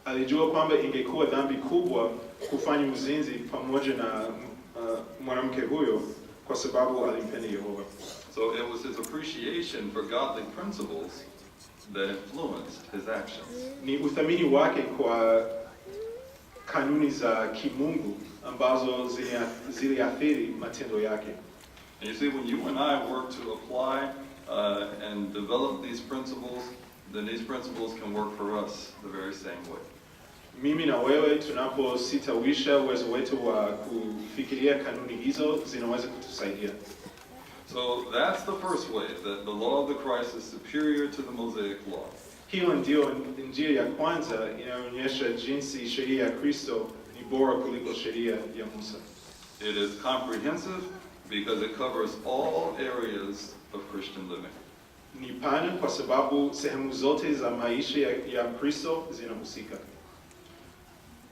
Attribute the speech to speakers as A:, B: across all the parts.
A: Alijua kwamba ingekuwa dhambi kubwa kufanya uzinzi pamoja na mwanamke huyo kwa sababu alimpenda Yehova.
B: So it was his appreciation for godly principles that influenced his actions.
A: Ni uthamini wake kwa kanuni za kimungu ambazo ziliathiri matendo yake.
B: And you see, when you and I work to apply and develop these principles, then these principles can work for us the very same way.
A: Mimi na wewe tunapositawisha uwezo wetu wa kufikiria kanuni hizo zinaweza kutusaidia.
B: So that's the first way, that the law of the Christ is superior to the Mosaic law.
A: Hiyo ndio njia ya kwanza inaonyesha jinsi sheria ya Kristo ni bora kuliko sheria ya Musa.
B: It is comprehensive because it covers all areas of Christian living.
A: Ni pana kwa sababu sehemu zote za maisha ya Kristo zinahusika.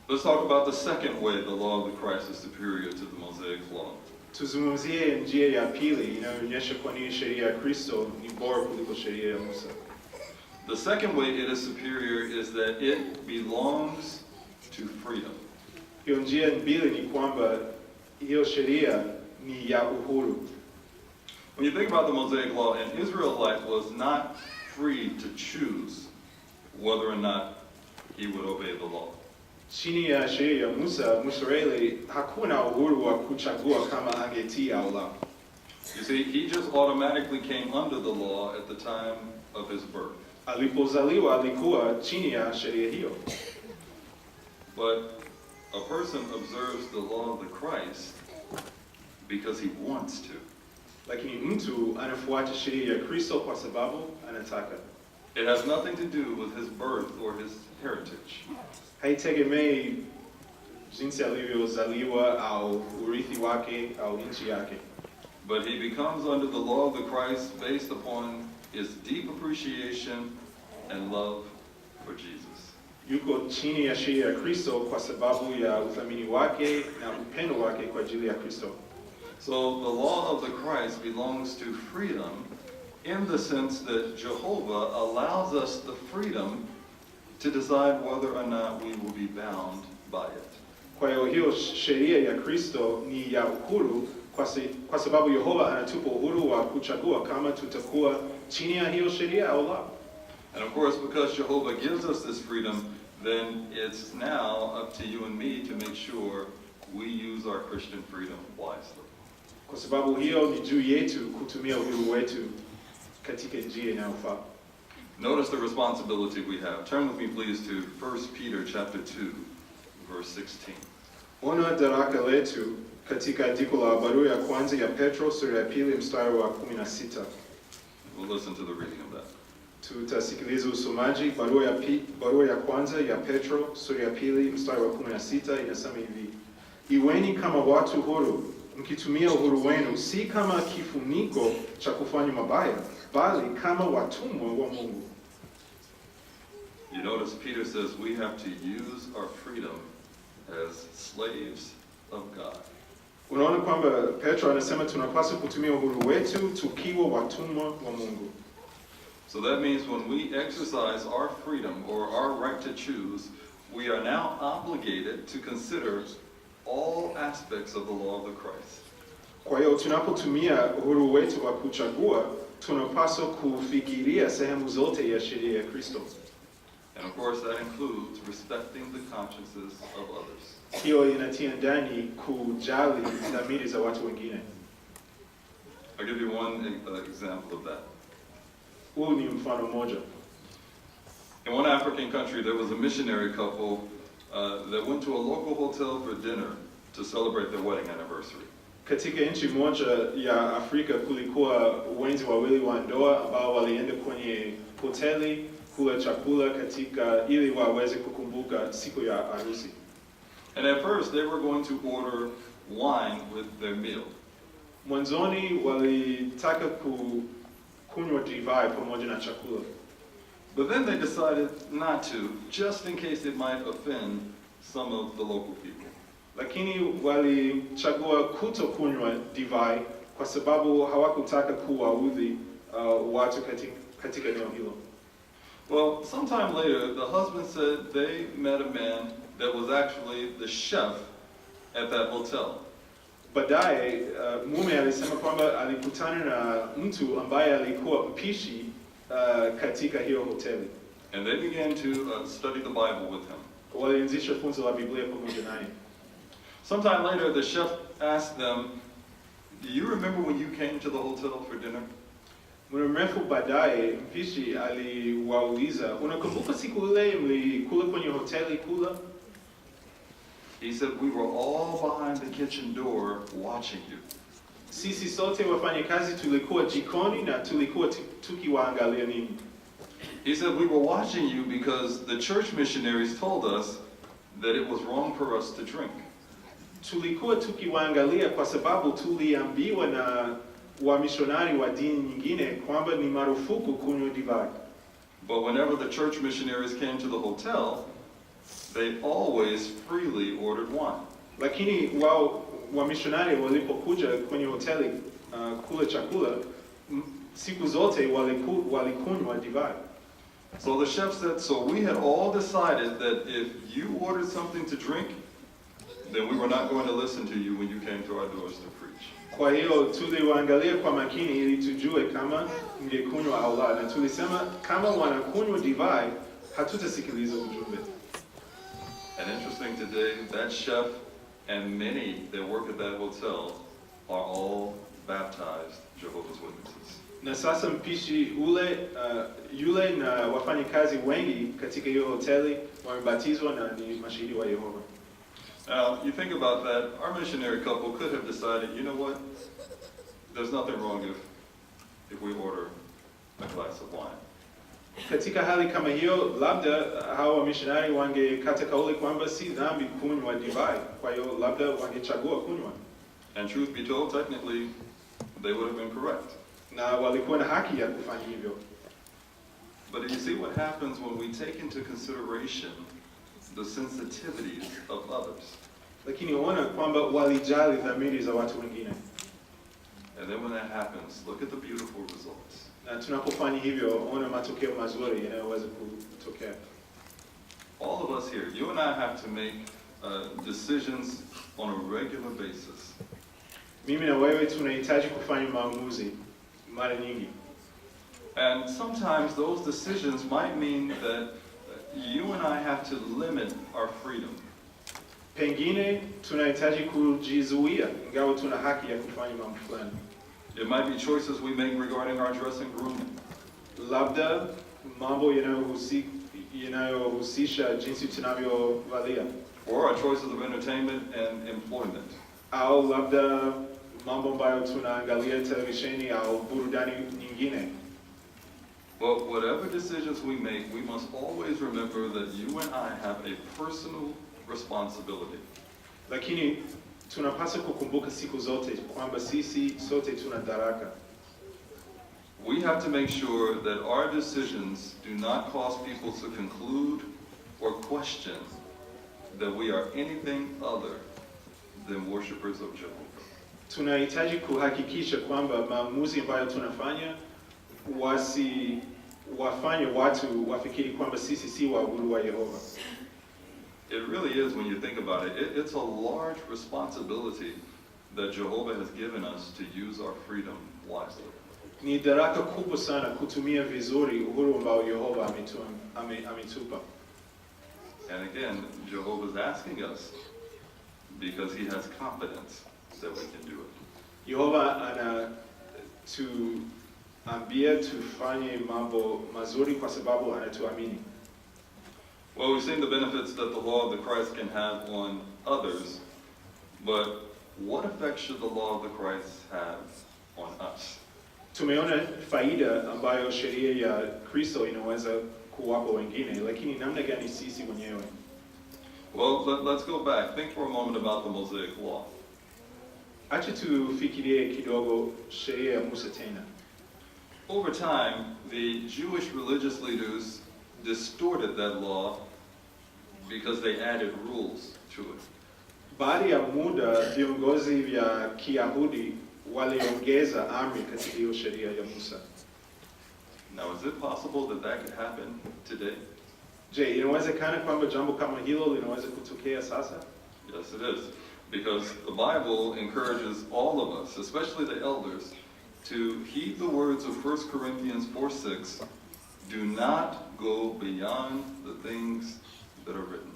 B: Let's talk about the second way the law of the Christ is superior to the Mosaic law.
A: Tuzungumzie njia ya pili inayoonyesha kwa nini sheria ya Kristo ni bora kuliko sheria ya Musa.
B: The second way it is superior is that it belongs to freedom.
A: Hiyo njia mbili ni kwamba hiyo sheria ni ya uhuru.
B: When you think about the Mosaic law, an Israelite was not free to choose whether or not he would obey the law.
A: Chini ya sheria ya Musa, Mwisraeli hakuna uhuru wa kuchagua kama angetii au la.
B: You see, he just automatically came under the law at the time of his birth.
A: Alipozaliwa alikuwa chini ya sheria hiyo.
B: But a person observes the law of the Christ because he wants to.
A: Lakini mtu anafuata sheria ya Kristo kwa sababu anataka.
B: It has nothing to do with his birth or his heritage.
A: Haitegemei jinsi alivyozaliwa au urithi wake au nchi yake.
B: But he becomes under the law of the Christ based upon his deep appreciation and love for Jesus.
A: Yuko chini ya sheria ya Kristo kwa sababu ya uthamini wake na upendo wake kwa ajili ya Kristo.
B: So the law of the Christ belongs to freedom in the sense that Jehovah allows us the freedom to decide whether or not we will be bound by it.
A: Kwa hiyo sheria ya Kristo ni ya uhuru kwa sababu Yehova anatupa uhuru wa kuchagua kama tutakuwa chini ya hiyo sheria au la.
B: And of course, because Jehovah gives us this freedom, then it's now up to you and me to make sure we use our Christian freedom wisely.
A: Kwa sababu hiyo ni juu yetu kutumia uhuru wetu katika njia inayofaa.
B: Notice the responsibility we have. Turn with me please to 1 Peter chapter 2, verse 16.
A: Ona daraka letu katika andiko la barua ya kwanza ya Petro sura ya pili mstari wa 16.
B: We'll listen to the reading of that.
A: Tutasikiliza usomaji. Barua ya kwanza ya Petro sura ya pili mstari wa 16 inasema hivi: Iweni kama watu huru, mkitumia uhuru wenu si kama kifuniko cha kufanya mabaya, bali kama watumwa wa Mungu.
B: You notice Peter says we have to use our freedom as slaves of God.
A: Unaona kwamba Petro anasema tunapaswa kutumia uhuru wetu tukiwa watumwa wa Mungu.
B: So that means when we exercise our freedom or our right to choose, we are now obligated to consider all aspects of the law of the Christ.
A: Kwa hiyo tunapotumia uhuru wetu wa kuchagua, tunapaswa kufikiria sehemu zote ya sheria ya Kristo.
B: And of course that includes respecting the consciences of others.
A: Hiyo inatia ndani kujali dhamiri za watu wengine.
B: I'll give you one example of that.
A: Huu ni mfano moja.
B: In one African country, there was a missionary couple that went to a local hotel for dinner to celebrate their wedding anniversary.
A: Katika nchi moja ya Afrika kulikuwa wenzi wawili wa ndoa ambao walienda kwenye hoteli kula chakula ili waweze kukumbuka siku ya harusi.
B: And at first they were going to order wine with their meal.
A: Mwanzoni walitaka kunywa divai pamoja na chakula.
B: But then they decided not to, just in case it might offend some of the local people.
A: Lakini walichagua kutokunywa divai kwa sababu hawakutaka kuwaudhi watu katika eneo hilo.
B: Well, sometime later, the husband said they met a man that was actually the chef at that hotel.
A: Baadaye mume alisema kwamba alikutana na mtu ambaye alikuwa mpishi katika hiyo hoteli.
B: And they began to study the Bible with him.
A: Walianzisha funzo la Biblia pamoja naye.
B: Sometime later, the chef asked them, "Do you remember when you came to the hotel for dinner?"
A: Muda mrefu baadaye mpishi aliwauliza, unakumbuka siku ile mlikula kwenye hoteli kula?
B: He said, "We were all behind the kitchen door watching you."
A: Sisi sote wafanyakazi tulikuwa jikoni na tulikuwa tukiwaangalia ninyi.
B: He said, "We were watching you because the church missionaries told us that it was wrong for us to drink."
A: Tulikuwa tukiwaangalia kwa sababu tuliambiwa na wamishonari wa dini nyingine kwamba ni marufuku kunywa divai.
B: But whenever the church missionaries came to the hotel, they always freely ordered wine.
A: Lakini wao wamishonari walipokuja kwenye hoteli kula chakula, siku zote walikunywa divai.
B: So the chef said, "So we had all decided that if you ordered something to drink, then we were not going to listen to you when you came to our doors to preach."
A: Kwa hiyo tuliwaangalia kwa makini ili tujue kama mngekunywa au la, na tulisema kama wanakunywa divai hatutasikiliza ujumbe.
B: And interesting today, that chef and many that work at that hotel are all baptized Jehovah's Witnesses.
A: Na sasa mpishi yule na wafanyakazi wengi katika hiyo hoteli wamebatizwa na ni mashahidi wa Yehova.
B: Now, you think about that, our missionary couple could have decided, you know what, there's nothing wrong if we order a glass of wine.
A: Katika hali kama hiyo, labda hawa wamishonari wangekata kauli kwamba si dhambi kunywa divai, kwa hiyo labda wangechagua kunywa.
B: And truth be told, technically, they would have been correct.
A: Na walikuwa na haki ya kufanya hivyo.
B: But you see what happens when we take into consideration the sensitivities of others.
A: Lakini ona kwamba walijali dhamiri za watu wengine.
B: And then when that happens, look at the beautiful results.
A: Na tunapofanya hivyo, ona matokeo mazuri yanayoweza kutokea.
B: All of us here, you and I have to make decisions on a regular basis.
A: Mimi na wewe tunahitaji kufanya maamuzi mara nyingi.
B: And sometimes those decisions might mean that you and I have to limit our freedom.
A: Pengine tunahitaji kujizuia ingawa tuna haki ya kufanya mambo fulani.
B: It might be choices we make regarding our dress and grooming.
A: Labda mambo yanayohusisha jinsi tunavyovalia.
B: Or our choices of entertainment and employment.
A: Au labda mambo ambayo tunaangalia televisheni au burudani nyingine.
B: But whatever decisions we make, we must always remember that you and I have a personal responsibility.
A: Lakini tunapaswa kukumbuka siku zote kwamba sisi sote tuna daraka.
B: We have to make sure that our decisions do not cause people to conclude or question that we are anything other than worshipers of Jehovah.
A: Tunahitaji kuhakikisha kwamba maamuzi ambayo tunafanya wafanye watu wafikiri kwamba sisi si waabudu wa Yehova.
B: It really is, when you think about it, it's a large responsibility that Jehovah has given us to use our freedom wisely.
A: Ni daraka kubwa sana kutumia vizuri uhuru ambao Yehova ametupa.
B: And again, Jehovah is asking us because he has confidence that we can do it.
A: Yehova anatuambia tufanye mambo mazuri kwa sababu anatuamini.
B: Well, we've seen the benefits that the law of the Christ can have on others, but what effect should the law of the Christ have on us?
A: Tumeona faida ambayo sheria ya Kristo inaweza kuwapa wengine, lakini namna gani sisi wenyewe?
B: Well, let's go back. Think for a moment about the Mosaic law.
A: Acha tufikirie kidogo sheria ya Musa tena.
B: Over time, the Jewish religious leaders distorted that law because they added rules to it.
A: Baada ya muda, viongozi vya Kiyahudi waliongeza amri katika hiyo sheria ya Musa.
B: Now, is it possible that that could happen today?
A: Je, inawezekana kwamba jambo kama hilo linaweza kutokea sasa?
B: Yes, it is. Because the Bible encourages all of us, especially the elders, to heed the words of 1 Corinthians 4:6, do not go beyond the things that are written.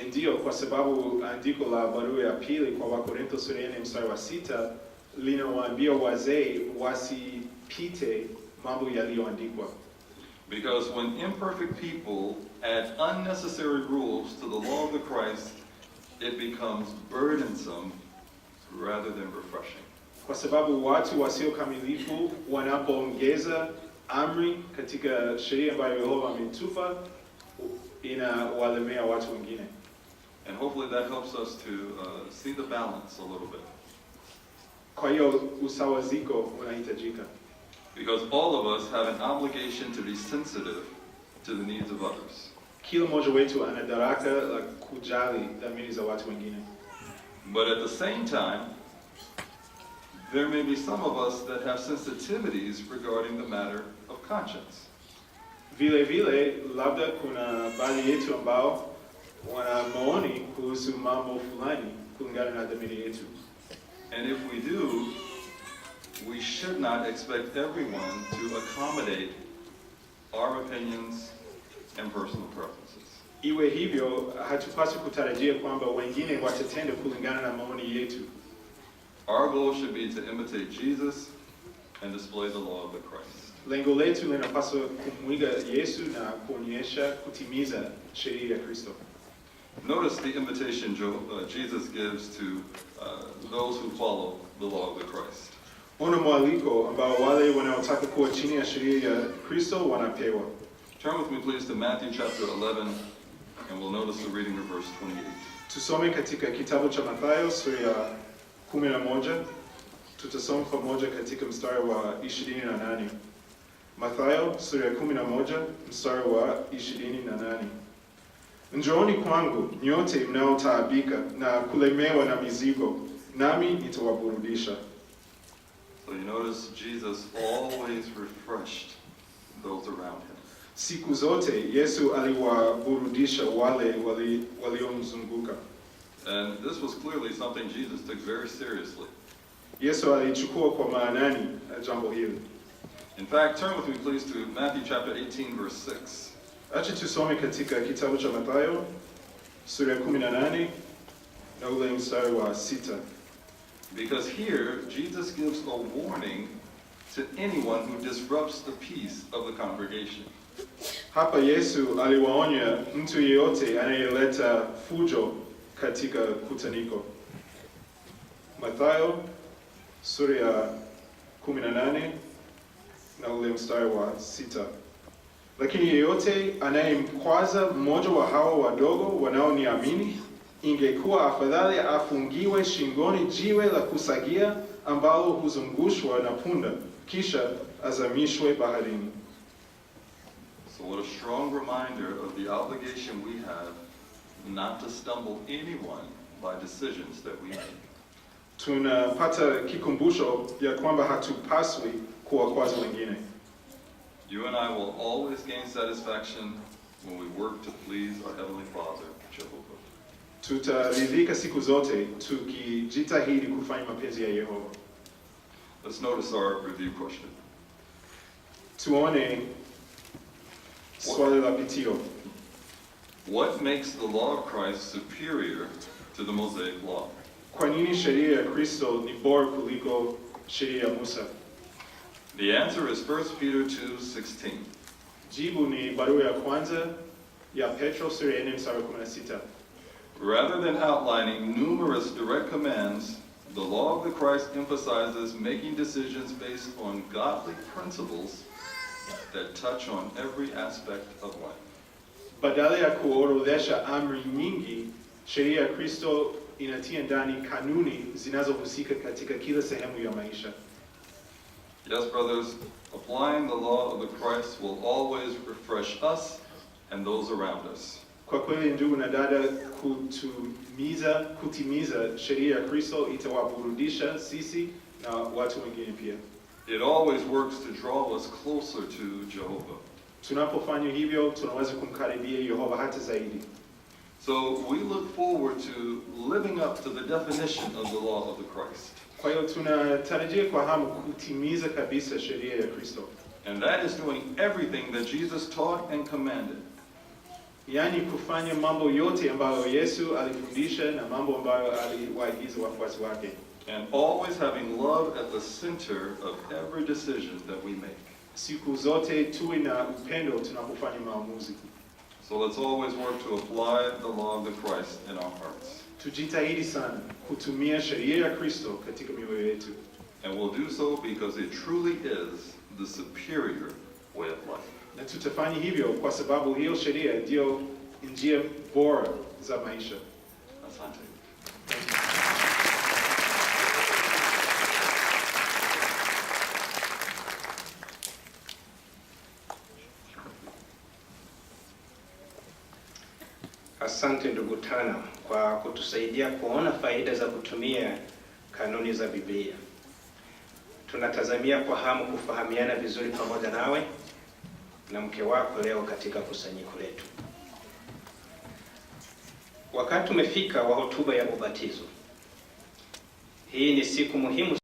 A: Ndiyo, kwa sababu andiko la barua ya pili kwa Wakorintho sura ya 4 mstari wa 6 linawaambia wazee wasipite mambo yaliyoandikwa.
B: Because when imperfect people add unnecessary rules to the law of the Christ, it becomes burdensome rather than refreshing.
A: Kwa sababu watu wasiokamilifu wanapoongeza amri katika sheria ambayo Yehova ametupa, inawalemea watu wengine.
B: And hopefully that helps us to see the balance a little bit.
A: Kwa hiyo usawaziko unahitajika.
B: Because all of us have an obligation to be sensitive to the needs of others.
A: Kila mmoja wetu ana daraka la kujali dhamiri za watu wengine.
B: But at the same time, there may be some of us that have sensitivities regarding the matter of conscience.
A: Vile vile, labda kuna baadhi yetu ambao wana maoni kuhusu mambo fulani kulingana na dhamiri yetu.
B: And if we do, we should not expect everyone to accommodate our opinions and personal preferences.
A: Iwe hivyo, hatupaswi kutarajia kwamba wengine watatenda kulingana na maoni yetu.
B: Our goal should be to imitate Jesus and display the law of the Christ.
A: Lengo letu linapaswa kumwiga Yesu na kuonyesha kutimiza sheria ya Kristo.
B: Notice the invitation Jesus gives to those who follow the law of the Christ.
A: Ona mwaliko ambao wale wanaotaka kuwa chini ya sheria ya Kristo wanapewa.
B: Turn with me please to Matthew chapter 11, and we'll notice the reading of verse 28.
A: Tusome katika kitabu cha Mathayo sura ya 11. Tutasoma pamoja katika mstari wa 28. Mathayo sura ya 11 mstari wa 28. Njooni kwangu nyote mnaotaabika na kulemewa na mizigo, nami nitawaburudisha.
B: So you notice Jesus always refreshed those around him.
A: Siku zote Yesu aliwaburudisha wale waliomzunguka.
B: And this was clearly something Jesus took very seriously.
A: Yesu alichukua kwa maanani jambo hili.
B: In fact, turn with me please to Matthew chapter 18 verse 6.
A: Acha tusome katika kitabu cha Mathayo sura ya 18 na ule mstari wa 6.
B: Because here Jesus gives a warning to anyone who disrupts the peace of the congregation.
A: Hapa Yesu aliwaonya mtu yeyote anayeleta fujo katika kutaniko. Mathayo sura ya 18 na ule mstari wa 6. Lakini yeyote anayemkwaza mmoja wa hao wadogo wanaoniamini, ingekuwa afadhali afungiwe shingoni jiwe la kusagia ambalo huzungushwa na punda, kisha azamishwe baharini.
B: So what a strong reminder of the obligation we have not to stumble anyone by decisions that we make.
A: Tunapata kikumbusho ya kwamba hatupaswi kuwakwaza wengine.
B: You and I will always gain satisfaction when we work to please our Heavenly Father, Jehovah.
A: Tutaridhika siku zote tukijitahidi kufanya mapenzi ya Yehova.
B: Let's notice our review question.
A: Tuone swali la pitio.
B: What makes the law of Christ superior to the Mosaic law?
A: Kwa nini sheria ya Kristo ni bora kuliko sheria ya Musa?
B: The answer is 1 Peter 2:16.
A: Jibu ni barua ya kwanza ya Petro sura ya 4 mstari wa 16.
B: Rather than outlining numerous direct commands, the law of the Christ emphasizes making decisions based on godly principles that touch on every aspect of life.
A: Badala ya kuorodhesha amri nyingi, sheria ya Kristo inatia ndani kanuni zinazohusika katika kila sehemu ya maisha.
B: Yes, brothers, applying the law of the Christ will always refresh us and those around us.
A: Kwa kweli ndugu na dada, kutimiza sheria ya Kristo itawaburudisha sisi na watu wengine pia.
B: It always works to draw us closer to Jehovah.
A: Tunapofanya hivyo tunaweza kumkaribia Yehova hata zaidi.
B: So we look forward to living up to the definition of the law of the Christ.
A: Kwa hiyo tunatarajia kwa hamu kutimiza kabisa sheria ya Kristo.
B: And that is doing everything that Jesus taught and commanded.
A: Yani kufanya mambo yote ambayo Yesu alifundisha na mambo ambayo aliwaagiza wafuasi wake.
B: And always having love at the center of every decision that we make.
A: Siku zote tuwe na upendo tunapofanya maamuzi.
B: So let's always work to apply the law of the Christ in our hearts.
A: Tujitahidi sana kutumia sheria ya Kristo katika mioyo yetu.
B: And we'll do so because it truly is the superior way of life.
A: Na tutafanya hivyo kwa sababu hiyo sheria ndio njia bora za maisha.
B: Asante.
C: Asante ndugu Tana kwa kutusaidia kuona faida za kutumia kanuni za Biblia. Tunatazamia kwa hamu kufahamiana vizuri pamoja nawe na mke wako leo katika kusanyiko letu. Wakati umefika wa hotuba ya ubatizo. Hii ni siku muhimu